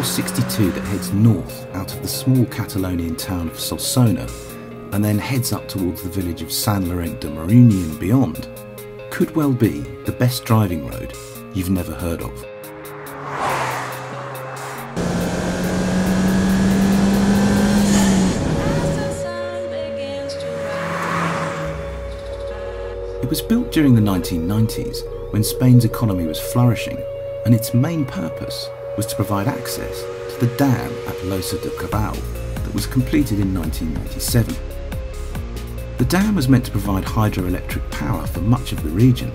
C462 that heads north out of the small Catalonian town of Solsona and then heads up towards the village of San Llorenç de Morunys and beyond could well be the best driving road you've never heard of. It was built during the 1990s when Spain's economy was flourishing, and its main purpose was to provide access to the dam at Llosa de Cabal that was completed in 1997. The dam was meant to provide hydroelectric power for much of the region,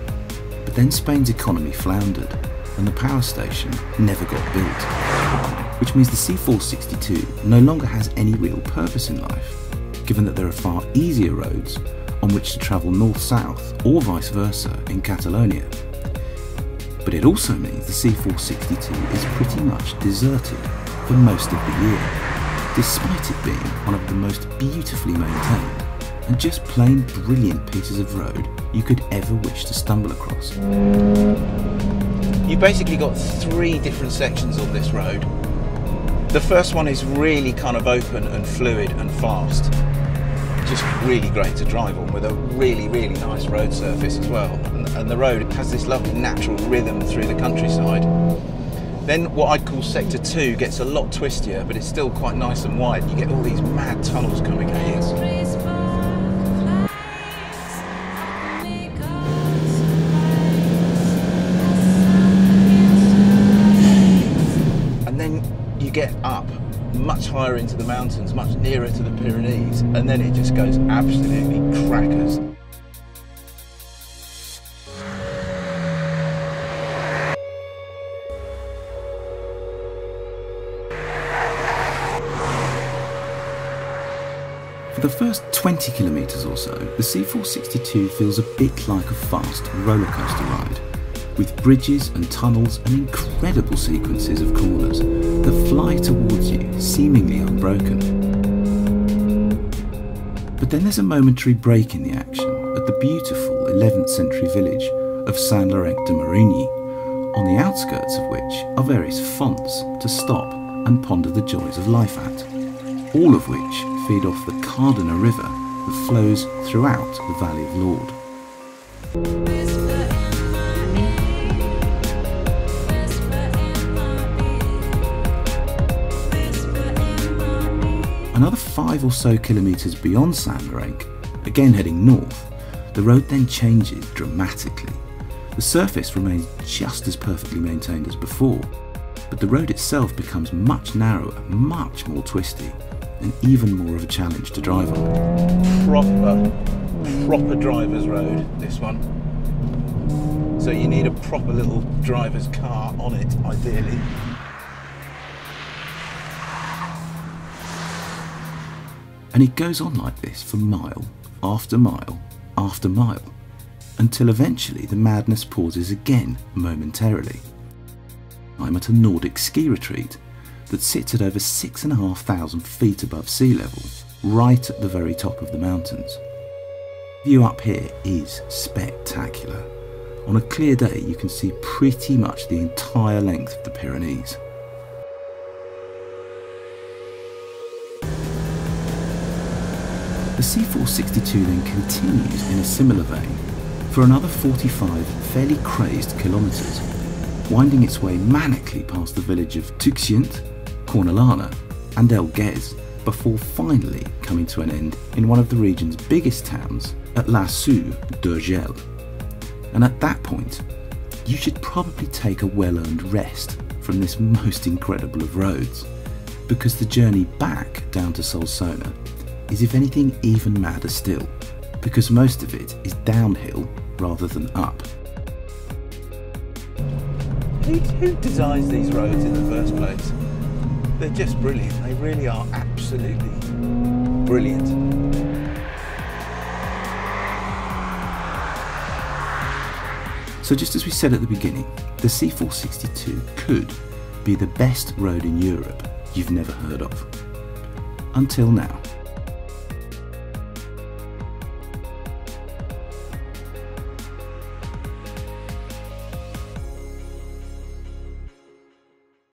but then Spain's economy floundered and the power station never got built, which means the C462 no longer has any real purpose in life, given that there are far easier roads on which to travel north-south or vice versa in Catalonia. But it also means the C462 is pretty much deserted for most of the year, despite it being one of the most beautifully maintained and just plain brilliant pieces of road you could ever wish to stumble across. You've basically got three different sections on this road. The first one is really kind of open and fluid and fast. Just really great to drive on, with a really nice road surface as well, and the road has this lovely natural rhythm through the countryside. Then what I'd call sector 2 gets a lot twistier, but it's still quite nice and wide. You get all these mad tunnels coming at you. And then you get up much higher into the mountains, much nearer to the Pyrenees, and then it just goes absolutely crackers. For the first 20 kilometres or so, the C462 feels a bit like a fast roller coaster ride, with bridges and tunnels and incredible sequences of corners that fly towards you, seemingly unbroken. But then there's a momentary break in the action at the beautiful 11th century village of San Llorenç de Morunys, on the outskirts of which are various fonts to stop and ponder the joys of life at, all of which feed off the Cardona River that flows throughout the Valley of Lord. Another 5 or so kilometres beyond San Llorenç, again heading north, the road then changes dramatically. The surface remains just as perfectly maintained as before, but the road itself becomes much narrower, much more twisty, and even more of a challenge to drive on. Proper driver's road, this one. So you need a proper little driver's car on it, ideally. And it goes on like this for mile after mile after mile, until eventually the madness pauses again momentarily. I'm at a Nordic ski retreat that sits at over 6,500 feet above sea level, right at the very top of the mountains. The view up here is spectacular. On a clear day you can see pretty much the entire length of the Pyrenees. The C462 then continues in a similar vein for another 45 fairly crazed kilometres, winding its way manically past the village of Tuxient, Cornellana and Elguez, before finally coming to an end in one of the region's biggest towns at La Seu d'Urgell. And at that point, you should probably take a well-earned rest from this most incredible of roads, because the journey back down to Solsona is, if anything, even madder still, because most of it is downhill rather than up. Who designs these roads in the first place? They're just brilliant. They really are absolutely brilliant. So just as we said at the beginning, the C462 could be the best road in Europe you've never heard of. Until now.